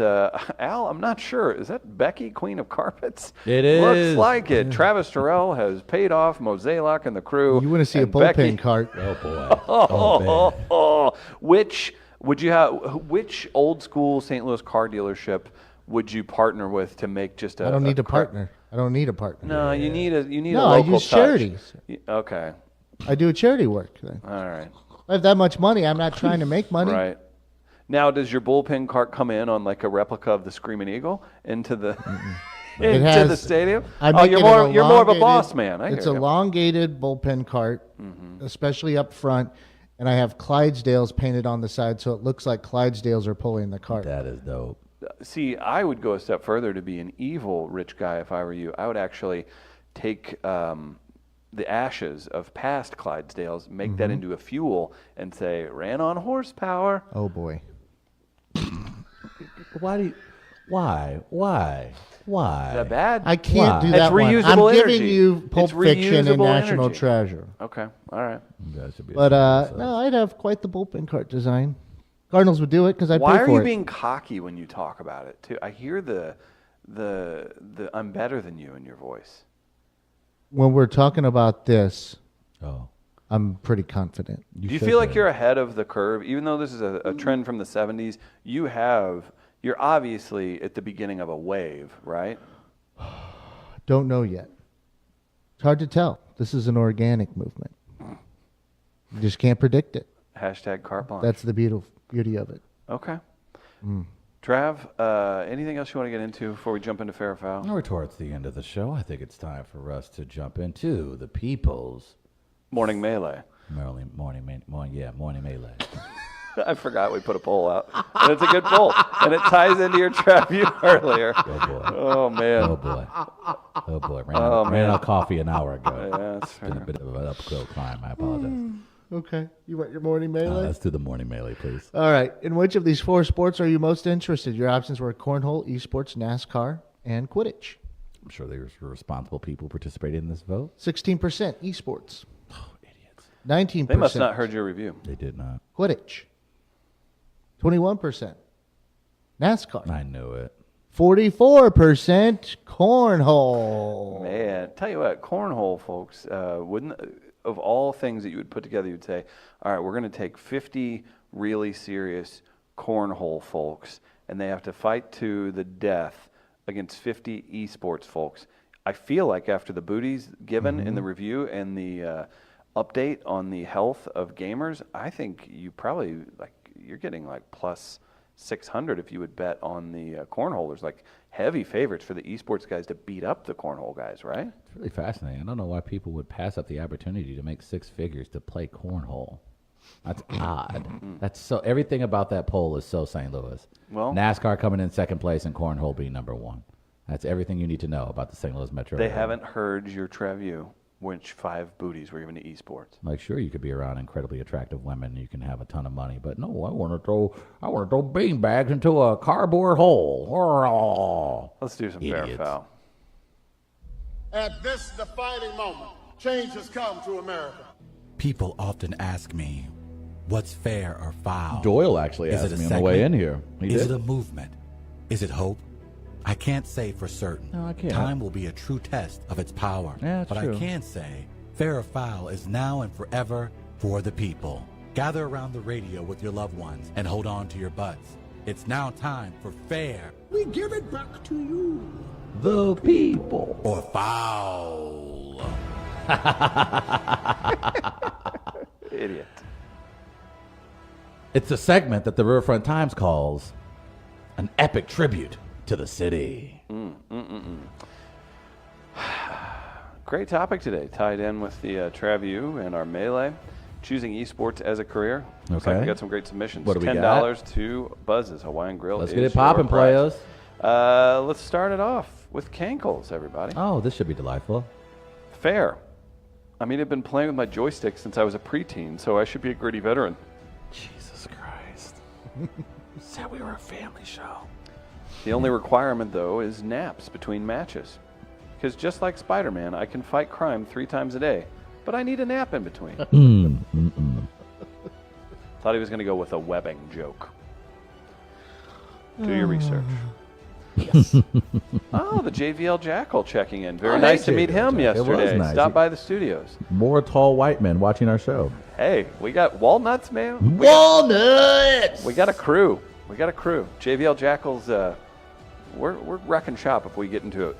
Al, I'm not sure. Is that Becky, Queen of Carpets? It Looks is. like it. Travis Terrell has paid off Mosaic and the crew. You want to see a and bullpen Becky- cart. oh boy. Oh man. Which would you have? Which old school St. Louis car dealership would you partner with to make just a? I don't need a car- partner. I don't need a partner. No, you need a No, I local use touch. charities. Okay, I do charity work. If all right, I have that much money, I'm not trying to make money. right. Now, does your bullpen cart come in on like a replica of the Screaming Eagle into the into has- the stadium? I Oh, make you're it more an you're more of a elongated- boss man. I It's hear you. elongated bullpen cart, especially up front, and I have Clydesdales painted on the side, so it looks like Clydesdales are pulling the cart. That is dope. See, I would go a step further to be an evil rich guy if I were you. I would actually take the ashes of past Clydesdales, make that into a fuel, and say, ran on horsepower. Oh boy. Why? Is that bad? I can't do It's that one. reusable I'm giving energy. you Pulp It's Fiction and reusable National energy. Treasure. Okay, all right. That should be But no, I'd have quite the bullpen cart design. Cardinals would do it because I'd Why pay are for you it. being cocky when you talk about it, too? I hear the I'm better than you in your voice. When we're talking about this, Oh. I'm pretty confident. Do you feel like you're ahead of the curve? Even though this is a trend from the 70s, you're obviously at the beginning of a wave, right? Don't know yet. It's hard to tell. This is an organic movement. You just can't predict it. Hashtag carte blanche. That's the beauty of it. Okay. Trav, anything else you want to get into before we jump into fair or foul? We're towards the end of the show. I think it's time for us to jump into the people's Morning melee. morning melee. I forgot we put a poll out. And it's a good poll. And it ties into your Trav view earlier. Oh boy. Oh, man. Oh boy. Ran out of coffee an hour ago. Yeah, that's It's been a fair. bit of an uphill climb. I apologize. Okay. You want your morning melee? Let's do the morning melee, please. All right. In which of these four sports are you most interested? Your options were cornhole, esports, NASCAR, and Quidditch. I'm sure there's responsible people participating in this vote. 16% esports. Oh, idiots. 19% They must not have heard your review. They did not. Quidditch. 21% NASCAR. I knew it. 44% cornhole. Man, tell you what, cornhole, folks, wouldn't of all things that you would put together, you'd say, all right, we're going to take 50 really serious cornhole folks, and they have to fight to the death against 50 esports folks. I feel like after the booties given in the review and the update on the health of gamers, I think you probably you're getting like plus 600 if you would bet on the cornholers, like heavy favorites for the esports guys to beat up the cornhole guys, right? It's really fascinating. I don't know why people would pass up the opportunity to make six figures to play cornhole. That's odd. That's so. Everything about that poll is so St. Louis. Well, NASCAR coming in second place and cornhole being number one. That's everything you need to know about the St. Louis metro they area. haven't heard your Trevu, which 5 booties were given to esports. Like, sure, you could be around incredibly attractive women and you can have a ton of money, but no, I want to throw beanbags into a cardboard hole. Let's do some fair Idiots. foul. At this defining moment, change has come to America. People often ask me, what's fair or foul? Doyle actually Is asked it a me on the way in segment? here. He Is did. it a movement? Is it hope? I can't say for certain. No, I can't. Time will be a true test of its power. Yeah, it's but true. I can say, fair or foul is now and forever for the people. Gather around the radio with your loved ones and hold on to your butts. It's now time for fair We give it back to you. The people. or foul. Idiot. It's a segment that the Riverfront Times calls an epic tribute to the city. Great topic today, tied in with the Travu and our melee. Choosing esports as a career. Looks like Okay. we got some great submissions. What do we $10 to Buzz's Hawaiian Grill. Let's is get it your popping, prize. players. Let's start it off with Cankles, everybody. Oh, this should be delightful. Fair. I mean, I've been playing with my joystick since I was a preteen, so I should be a gritty veteran. Jesus Christ. Said we were a family show. The only requirement, though, is naps between matches. Because just like Spider-Man, I can fight crime 3 times a day, but I need a nap in between. Thought he was going to go with a webbing joke. Do your research. Yes. Oh, the JVL Jackal checking in. Very Oh, hey, nice to meet JVL him Jackal. It was yesterday. nice. Stopped by the studios. More tall white men watching our show. Hey, we got walnuts, man. Walnuts! We got a crew. We got a crew. JVL Jackal's, we're wrecking shop if we get into it.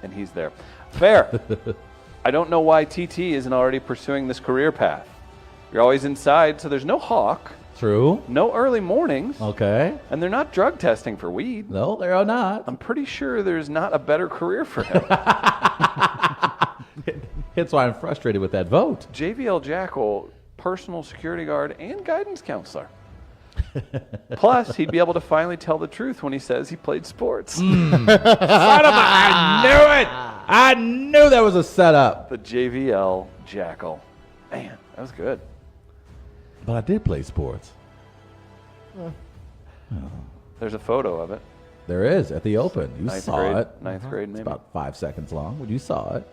And he's there. Fair. I don't know why TT isn't already pursuing this career path. You're always inside, so there's no hawk, True. no early mornings, Okay. and they're not drug testing for weed. No, they are not. I'm pretty sure there's not a better career for him. That's why I'm frustrated with that vote. JVL Jackal, personal security guard and guidance counselor. Plus, he'd be able to finally tell the truth when he says he played sports. Son of a, I knew it. I knew that was a setup. The JVL Jackal. Man, that was good. But I did play sports. There's a photo of it. There is at the Open. You Ninth saw grade, it. Ninth grade, It's maybe. about 5 seconds long, but you saw it.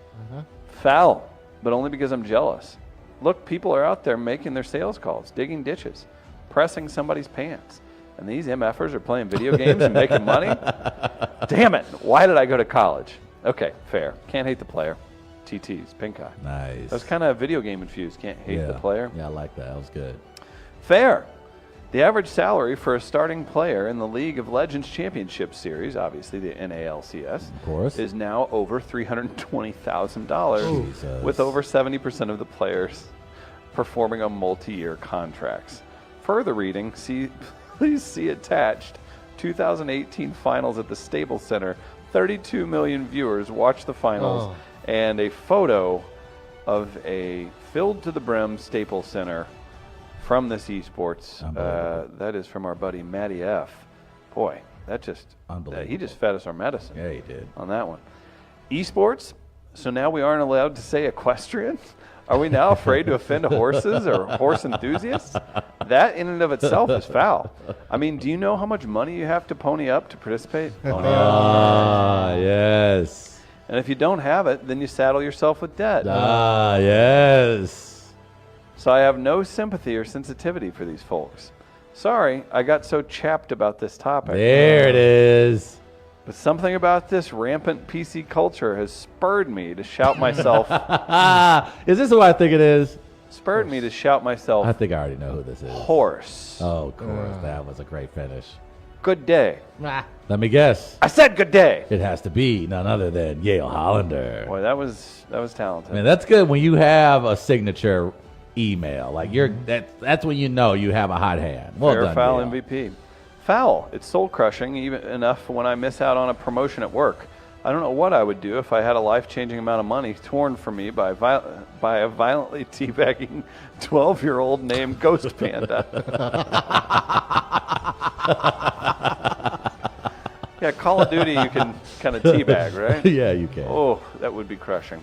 Foul, but only because I'm jealous. Look, people are out there making their sales calls, digging ditches, pressing somebody's pants. And these MFers are playing video games and making money? Damn it. Why did I go to college? Okay, fair. Can't hate the player. TT's, pink eye. Nice. That was kind of video game infused. Can't hate the player. Yeah, I like that. That was good. Fair. The average salary for a starting player in the League of Legends Championship Series, obviously the NALCS, Of course. is now over $320,000, Jesus. with over 70% of the players performing on multi-year contracts. Further reading, please see attached 2018 finals at the Staples Center. 32 million viewers watched the finals, and a photo of a filled to the brim Staples Center from this esports. That is from our buddy Matty F. Boy, that just Unbelievable. he just fed us our medicine. Yeah, he did. On that one. Esports. So now we aren't allowed to say equestrian. Are we now afraid to offend horses or horse enthusiasts? That in and of itself is foul. I mean, do you know how much money you have to pony up to participate? Ah, yes. And if you don't have it, then you saddle yourself with debt. Ah, yes. So I have no sympathy or sensitivity for these folks. Sorry, I got so chapped about this topic. There it is. But something about this rampant PC culture has spurred me to shout myself. Is this who I think it is? Spurred me to shout myself. I think I already know who this is. Horse. Oh, of course. That was a great finish. Good day. Let me guess. I said good day. It has to be none other than Yale Hollander. Boy, that was talented. I mean, that's good when you have a signature email. Like that's when you know you have a hot hand. Well Fair done, foul Yale. MVP. Foul. It's soul crushing even enough when I miss out on a promotion at work. I don't know what I would do if I had a life-changing amount of money torn from me by a violently teabagging 12-year-old named Ghost Panda. Yeah, Call of Duty you can kind of teabag, right? Yeah, you can. Oh, that would be crushing.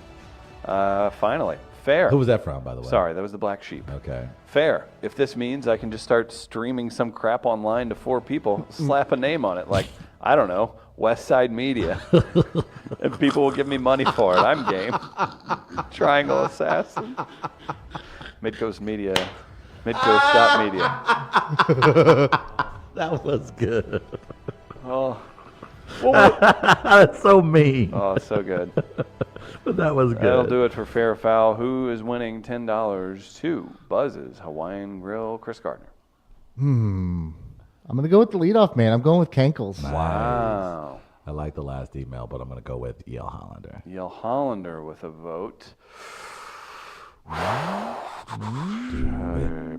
Finally, fair. Who was that from, by the way? Sorry, that was the Black Sheep. Okay. Fair. If this means I can just start streaming some crap online to 4 people, slap a name on it, like, I don't know, West Side Media. And people will give me money for it. I'm game. Triangle Assassin. Midcoast Media. Midcoast.media. That was good. Oh. Well, That's so mean. oh, so good. But that was good. That'll do it for Fair or Foul. Who is winning $10 to Buzz's Hawaiian Grill? Chris Gardner. I'm going to go with the leadoff man. I'm going with Kankles. Wow. I like the last email, but I'm going to go with Yale Hollander. Yale Hollander with a vote. I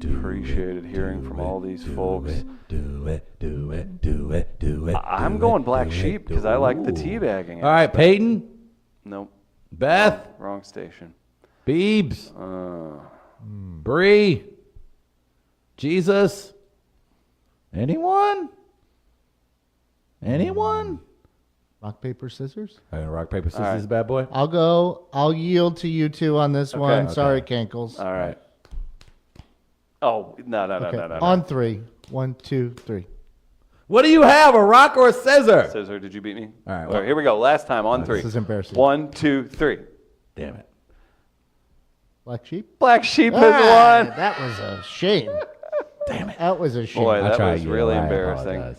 appreciated hearing from all these folks. Do it. I'm going Black Sheep because I like the teabagging. All right, Peyton, Nope. Beth, Wrong station. Beebs, Bree, Jesus. Anyone? Rock, paper, scissors? All right, rock, paper, scissors, right. bad boy. I'll yield to you two on this one. okay. Sorry, Kankles. All right. Oh, no. On 3. 1, 2, 3. What do you have, a rock or a scissor? Scissor, did you beat me? All right, All right, here we go. Last time on 3. This is embarrassing. 1, 2, 3. Damn it. Black sheep? Black Sheep has won. That was a shame. Damn it. That was a shame. Boy, that tried was you. really I embarrassing. apologize.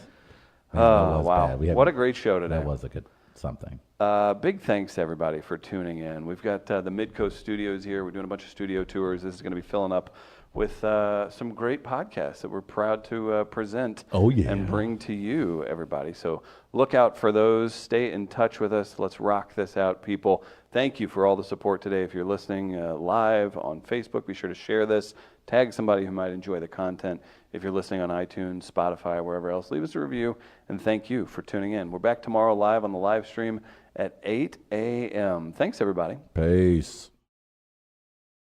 Man, that Oh, was wow. bad. We What a great show today. That was a good something. Big thanks to everybody for tuning in. We've got the Midcoast Studios here. We're doing a bunch of studio tours. This is going to be filling up with some great podcasts that we're proud to present and bring to you, everybody. So look out for those. Stay in touch with us. Let's rock this out, people. Thank you for all the support today. If you're listening live on Facebook, be sure to share this. Tag somebody who might enjoy the content. If you're listening on iTunes, Spotify, wherever else, leave us a review. And thank you for tuning in. We're back tomorrow live on the live stream at 8 a.m. Thanks, everybody. Peace.